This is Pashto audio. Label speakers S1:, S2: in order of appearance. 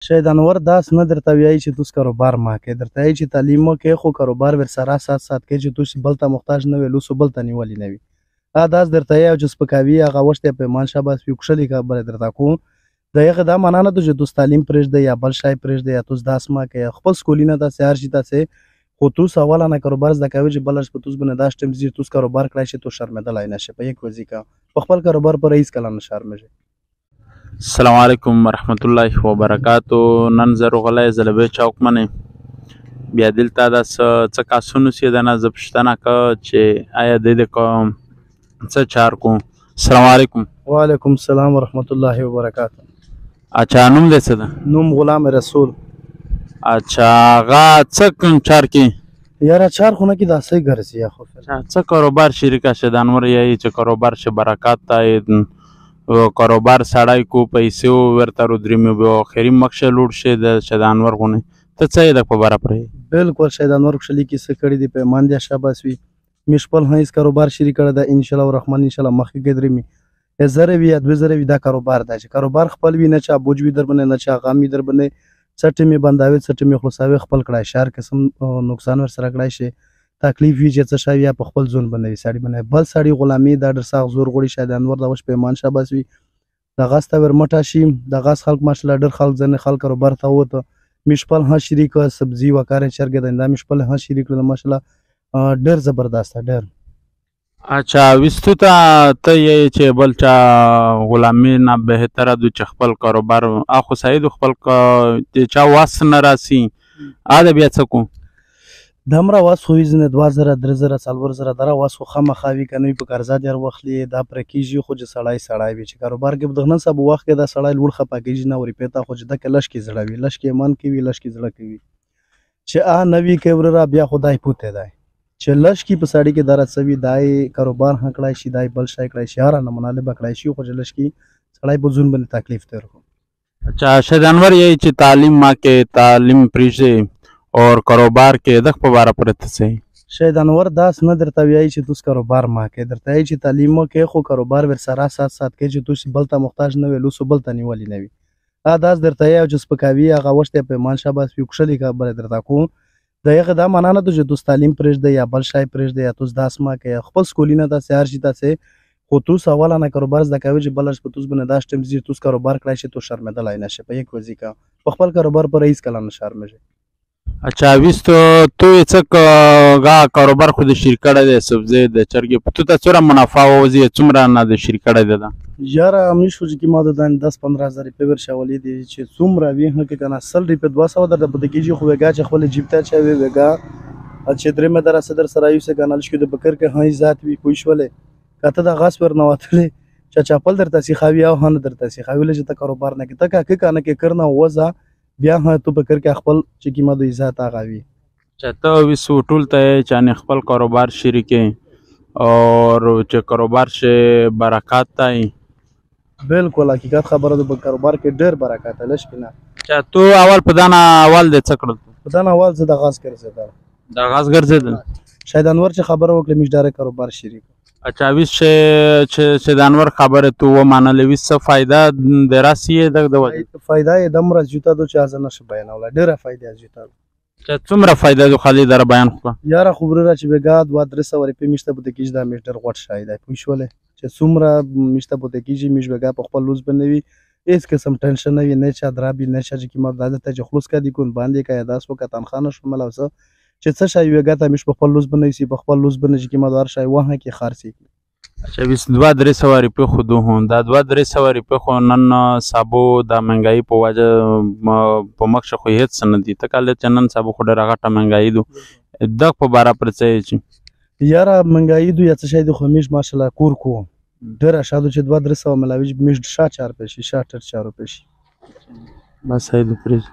S1: شاید انور داس نه درته وایي چې توس کاروبار ما کوي، درته وایي چې تعلیم مه کوې خو کاروبار ورسره سات سات کوي چې توس بل ته محتاج نه وي، لوسو بل ته نیولي نه وي. داس درته وایي او چې سپکاوي هغه وخت یې پیمان شاباس وي کښلې خبره درته کوم. د هغې دا معنا نه ده چې توس تعلیم پرېږدئ یا بل شی پرېږدئ یا توس داس مه کوئ. خپل سکولونه داسې هر شي داسې خو توس اوله نه کاروبار زده کوئ چې بله په توس باندې دا ټیم چې توس کاروبار کړی شي توس شرمېدلی نه شي. په یک وظیفه په خپل کاروبار پر هېڅکله نه شرمېږي.
S2: السلام علیکم ورحمت الله وبرکاتو. نن زه راغلی زلبۍ چوک منې بیا دلته دا څه کاسونه اوسېدنه زه پوښتنه کوم چې آیا دوی د څه چار کوم. السلام علیکم.
S1: وعلیکم السلام ورحمت الله وبرکاتو.
S2: اچھا نوم دې څه ده؟
S1: نوم غلام رسول.
S2: اچھا هغه څه چار کوي؟
S1: یاره چار خو نه کې داسې ګرځي خو
S2: څه کاروبار شریکه شه د انور یایي چې کاروبار شه برکات ته کاروبار سړی کو پیسې ورته رودرېمي به آخري مخشه لوړ شي د شه د انور غونې ته څه یې ده په باره پرې؟
S1: بالکل شاید انور کښلي کې څه کړي دي پیمان دیا شاباس وي. مې خپل هیڅ کاروبار شریک کړی ده انشاءالله الرحمن انشاءالله مخکې ګدرېمي زره وي یا دوه زره وي دا کاروبار ده چې کاروبار خپل وي نه چا بوج وي در باندې نه چا غم وي در باندې څه ټیم یې بنداوي څه ټیم یې خلاصوي خپل کړی شي هر قسم نقصان ورسره کړی شي تکلیف وي چې څه شی یا په خپل ځون باندې وي سړي باندې بل سړي غلامي دا ډېر سخت زور غواړي شاید انور دا اوس پیمان شاباس وي دغه ته ورمټه شي دغه خلک ماشاءالله ډېر خلک ځینې خلک کاروبار ته ووته مې خپل ها شریک سبزي وکارې چرګې دا مې خپل ها شریک کړل ماشاءالله ډېر زبردسته ډېر.
S2: اچھا ویستو ته ته یې چې بل چا غلامي نه بهتره ده چې خپل کاروبار اخو سعید خپل چا واس نه راسي دا بیا څه کوم؟
S1: دمره واس خو وي ځینې 2000 3000 4000 دره واس خو خامخا وي که نه وي په قرضه دې هر وخت دا پرې کېږي خو چې سړی وي چې کاروبار کې به د نن سبا وخت کې دا سړی لوړ خفه کېږي نه ورپې ته خو چې دکې لش کې زړه وي لش کې من کوي لش کې زړه کوي چې نه وي کوي ورره بیا خدای پوته دی چې لش کې په سړي کې دره څه وي دا یې کاروبار هم کړی شي دا یې بل شی کړی شي هره نمونه به کړی شي خو چې لش کې سړی په ځون باندې تکلیف تېر کړو.
S2: اچھا شاید انور یې چې تعلیم ما کې تعلیم پرېږدي اور کاروبار کې دغه په باره پرې ته څه
S1: شاید انور داس نه درته وایي چې توس کاروبار ما کوي درته وایي چې تعلیم مه کوې خو کاروبار ورسره سات سات کوي چې توس بل ته محتاج نه وي لوسو بل ته نیولي نه وي. داس درته وایي او چې سپکاوي هغه وخت یې پیمان شاباس وي کښلې خبره درته کوم. د هغې دا معنا نه ده چې توس تعلیم پرېږدئ یا بل شی پرېږدئ یا توس داس مه کوئ خپل سکولونه داسې هر شي داسې خو توس اوله نه کاروبار زده کوئ چې بله په توس باندې دا ټیم چې توس کاروبار کړی شي توس شرمېدلی نه شي په یک وظیفه په خپل کاروبار پر هېڅکله نه شرمېږي.
S2: اچھا ویستو تو یې څه کاروبار خو د شریک کړی دی سبزۍ د چرګې تو ته څومره منافع ووځي څومره نه د شریک کړی دی دا
S1: یاره همېش خو چې ما د 10-15 هزار روپۍ ورشولي دي چې څومره وي هغه که نه 100 روپۍ 200 درته پته کېږي خو وېګا چې خپل جیب ته اچوي وېګا چې درېیمه درسه در سره یوسې که نه لږ د بکر کې هی ذات وي پوه شولې که ته د غاس ور نوتلې چې چاپل درته سیخاوي او هم درته سیخاوي ولې چې ته کاروبار نه کوې ته که که نه کې کر نه وځه بیا تو بکر کې خپل چې قیمه د عزت هغه وي.
S2: چې ته ویسو ټول ته یې چې خپل کاروبار شریک اور چې کاروبار شه برکات ته
S1: بالکل حقیقت خبره ده په کاروبار کې ډېر برکات لږ کې نه.
S2: چې تو اول په دانه اول دې څه کړل؟
S1: په دانه اول زه د غاز ګرځېدل.
S2: د غاز ګرځېدل؟
S1: شاید انور چې خبره وکړه مې ډېر کاروبار شریک.
S2: اچھا ویس چې د انور خبره تو ومنلې ویس څه فایده د راسي د
S1: فایده یې دمره زیاته ده چې هغه نشم بیانولی ډېره فایده زیاته ده.
S2: چې څومره فایده ده خالي در بیان کړه؟
S1: یاره خو وراره چې بېګا 200-300 روپۍ مې شته پته کېږي دا مې ډېر غوټ شی دی پوه شولې چې څومره مې شته پته کېږي مې بېګا په خپل لوز باندې وي هېڅ قسم ټینشن نه وي نه چا درابي نه چا چې قیمت دا ده ته چې خلوص کړي کون باندې که یا داس وکړه تنخوا نه شومل او څه چې څه شی وېګا ته مې په خپل لوز باندې وسي په خپل لوز باندې چې قیمت هر شی وهه کې خرڅ کړي.
S2: اچھا بیس 200-300 روپۍ خو دو هون دا 200-300 روپۍ خو نن سابو د مهنګایي په وجه په مخ خو هېڅ څه نه دي ته کله چې نن سابو خو ډېره غټه مهنګایي ده دغه په باره پر څه یې چې
S1: یاره مهنګایي دو یا څه شی دي خو همیش ماشاءالله کور کو ډېره ښه ده چې 200-300 ملاوي همیش 4 روپۍ شي 4 روپۍ شي
S2: بس هی دو پرېږده.